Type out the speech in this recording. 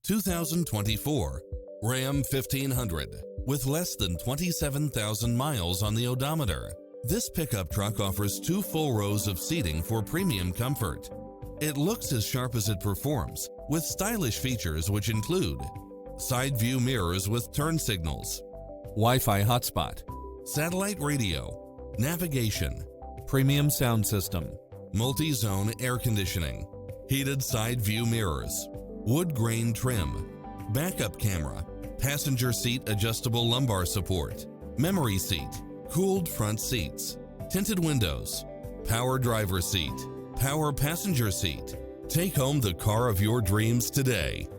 2024 Ram 1500 with less than 27,000 miles on the odometer. This pickup truck offers 2 full rows of seating for premium comfort. It looks as sharp as it performs, with stylish features which include side view mirrors with turn signals, Wi-Fi hotspot, satellite radio, navigation, premium sound system, multi-zone air conditioning, heated side view mirrors, wood grain trim, backup camera, passenger seat adjustable lumbar support, memory seat, cooled front seats, tinted windows, power driver seat, power passenger seat. Take home the car of your dreams today.